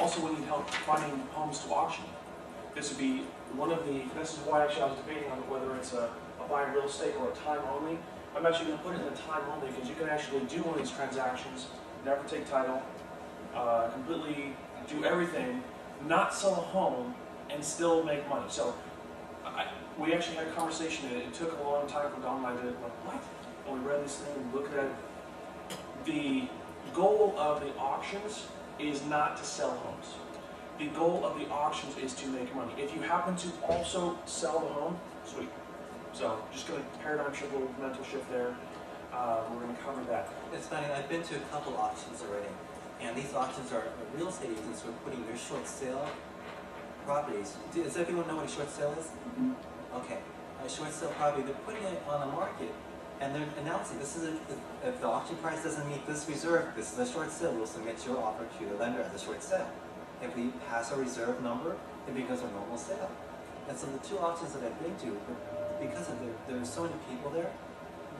also we need help finding homes to auction. This would be this is why actually I was debating on whether it's a buy real estate or a time only. I'm actually going to put it in the time only because you can actually do one of these transactions, never take title, completely do everything, not sell a home, and still make money. So we actually had a conversation. It took a long time for Don and I to like, what? And we read this thing and looked at it. The goal of the auctions is not to sell homes. The goal of the auctions is to make money. If you happen to also sell the home, sweet. So just going to paradigm shift, a little mental shift there. We're going to cover that. It's funny, I've been to a couple auctions already, and these auctions are real estate agents who are putting their short sale properties. Does everyone know what a short sale is? Mm-hmm. Okay, a short sale property, they're putting it on the market, and they're announcing this is if the auction price doesn't meet this reserve, this is a short sale. We'll submit your offer to the lender as a short sale. If we pass a reserve number, it becomes a normal sale. And so the two auctions that I've been to, because of there's so many people there,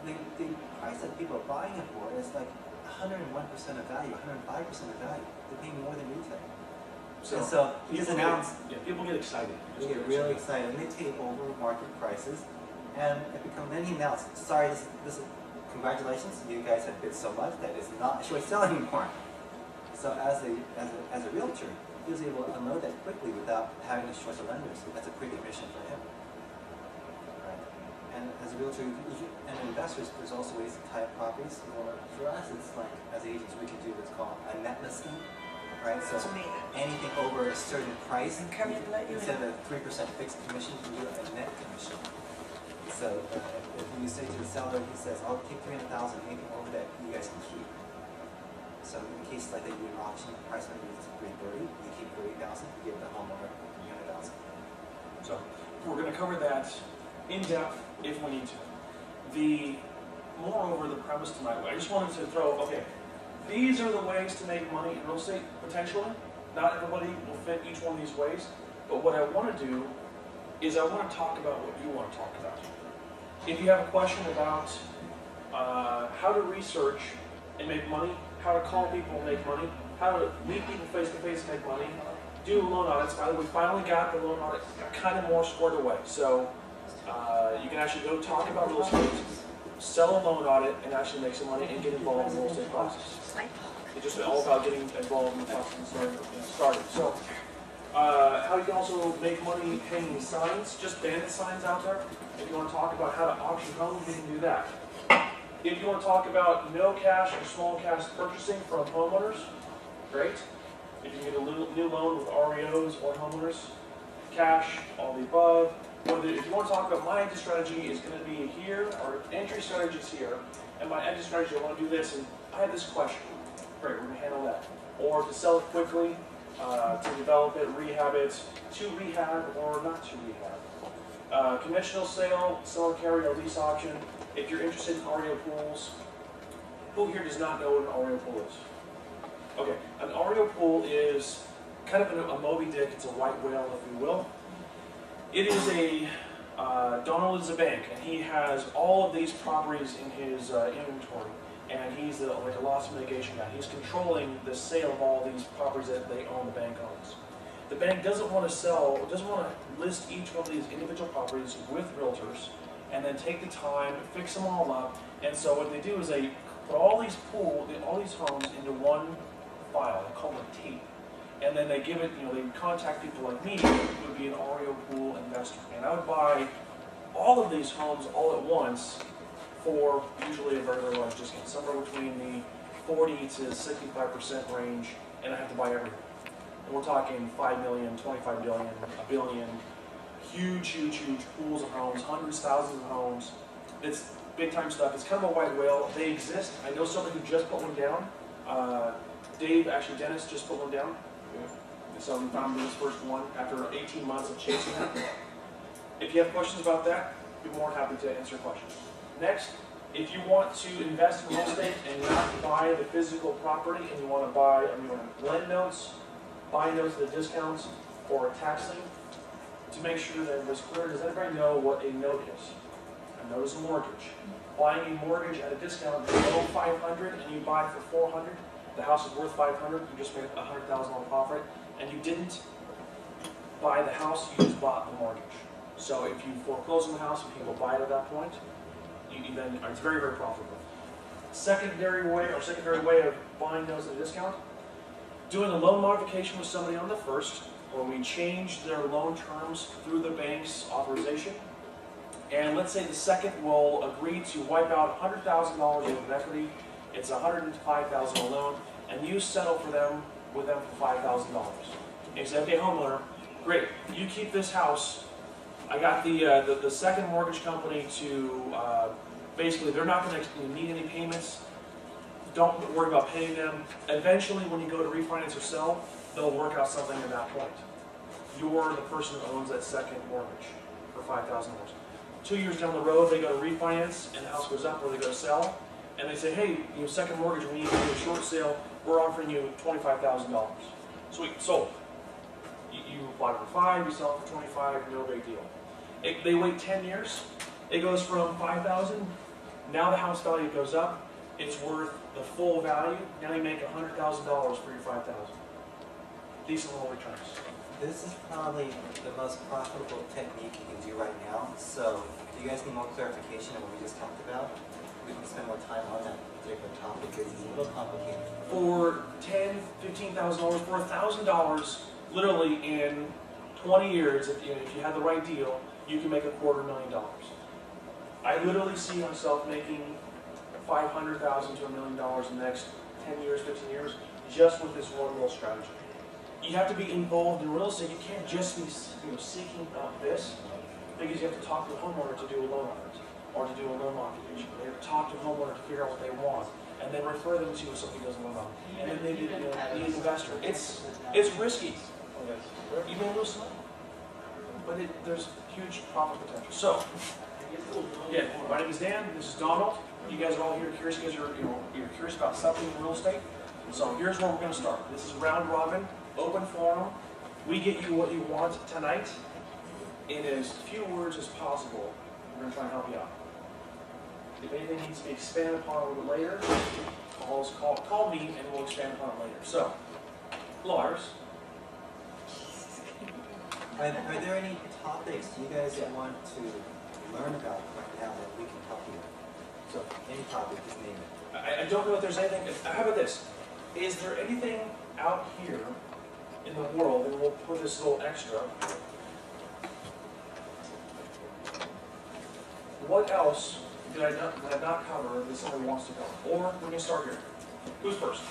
the price that people are buying it for is like 101% of value, 105% of value. They're paying more than retail. So he's announced. People get excited. They get really excited, and they take over market prices, and it becomes. Then he announced, "Sorry, this is congratulations, you guys have bid so much that it's not a short sale anymore." So as a realtor, he was able to unload that quickly without having to short the lenders. So that's a quick commission for him. Right. And as a realtor, and investors, there's also ways to tie up properties. For us, it's like as agents, we can do what's called a net listing. Right, so anything over a certain price, instead of a 3% fixed commission, you can do a net commission. So if you say to the seller, he says, "I'll take $300,000, anything over that you guys can keep." So in cases like that, you do an auction, the price maybe is $330,000, you keep $30,000, you give the homeowner $300,000. So we're going to cover that in depth if we need to. Moreover, the premise tonight, I just wanted to throw, okay, these are the ways to make money in real estate, potentially. Not everybody will fit each one of these ways. But what I want to do is I want to talk about what you want to talk about. If you have a question about how to research and make money, how to call people and make money, how to meet people face-to-face and make money, do loan audits. By the way, we finally got the loan audit kind of more squared away. So you can actually go talk about real estate, sell a loan audit, and actually make some money and get involved in the real estate process. It's just all about getting involved in the process and starting. So, how you can also make money hanging signs, just bandit signs out there. If you want to talk about how to auction homes, you can do that. If you want to talk about no cash or small cash purchasing from homeowners, great. If you can get a new loan with REOs or homeowners, cash, all the above. If you want to talk about my exit strategy is going to be here, or entry strategy is here, and my exit strategy, I want to do this, and I have this question. Great, we're going to handle that. Or to sell it quickly, to develop it, rehab it, to rehab or not to rehab. Conventional sale, sell and carry or lease option. If you're interested in REO pools, who here does not know what an REO pool is? Okay, an REO pool is kind of a Moby Dick. It's a white whale, if you will. It is Donald is a bank, and he has all of these properties in his inventory, and he's like a loss mitigation guy. He's controlling the sale of all these properties that they own, the bank owns. The bank doesn't want to list each one of these individual properties with realtors, and then take the time, fix them all up, and so what they do is they put all these homes into one file. They call them a tape. And then they give it, they contact people like me who would be an REO pool investor. And I would buy all of these homes all at once for usually a very, very large discount, somewhere between the 40 to 65% range, and I have to buy everything. And we're talking 5 million, 25 billion, a billion, huge, huge, huge pools of homes, hundreds, thousands of homes. It's big time stuff. It's kind of a white whale. They exist. I know somebody who just put one down. Dennis just put one down. So we found his first one after 18 months of chasing him. If you have questions about that, I'd be more happy to answer questions. Next, if you want to invest in real estate and not buy the physical property, and you want to lend notes, buy notes at a discount, or a tax lien, to make sure that it was clear, does anybody know what a note is? A note is a mortgage. Buying a mortgage at a discount below $500 and you buy for $400, the house is worth $500, you just made a $100,000 profit, and you didn't buy the house, you just bought the mortgage. So if you foreclose on the house and people buy it at that point, you then it's very, very profitable. Secondary way of buying those at a discount, doing a loan modification with somebody on the first, or we change their loan terms through the bank's authorization. And let's say the second will agree to wipe out $100,000 worth of equity. It's $105,000 loan, and you settle for them with them for $5,000. And you say, okay, homeowner, great, you keep this house. I got the second mortgage company to basically they're not going to need any payments. Don't worry about paying them. Eventually, when you go to refinance or sell, they'll work out something at that point. You're the person who owns that second mortgage for $5,000. 2 years down the road, they go to refinance, and the house goes up, or they go to sell, and they say, hey, second mortgage, we need to do a short sale. We're offering you $25,000. Sweet, sold. You bought it for 5, you sell it for 25, no big deal. They wait 10 years. It goes from 5,000. Now the house value goes up. It's worth the full value. Now you make $100,000 for your 5,000. Decent little returns. This is probably the most profitable technique you can do right now. So if you guys need more clarification on what we just talked about, we can spend more time on that particular topic because it's a little complicated. For $10,000, $15,000, for $1,000, literally in 20 years, if you had the right deal, you can make $250,000. I literally see myself making $500,000 to $1 million in the next 10 years, 15 years, just with this one little strategy. You have to be involved in real estate. You can't just be seeking out this, because you have to talk to the homeowner to do a loan on it, or to do a loan modification. They have to talk to the homeowner to figure out what they want, and then refer them to somebody who doesn't know about it. And then they need an investor. It's risky. You may lose some money, but there's huge profit potential. So, again, my name is Dan. This is Donald. You guys are all here curious because you're curious about something in real estate. So here's where we're going to start. This is round robin, open forum. We get you what you want tonight in as few words as possible. We're going to try and help you out. If anything needs to be expanded upon a little bit later, call me and we'll expand upon it later. So, Lars. Are there any topics you guys want to learn about right now that we can help you with? So, any topic, just name it. I don't know if there's anything. How about this? Is there anything out here in the world, and we'll put this little extra, what else did I not cover that somebody wants to cover? Or we can start here. Who's first?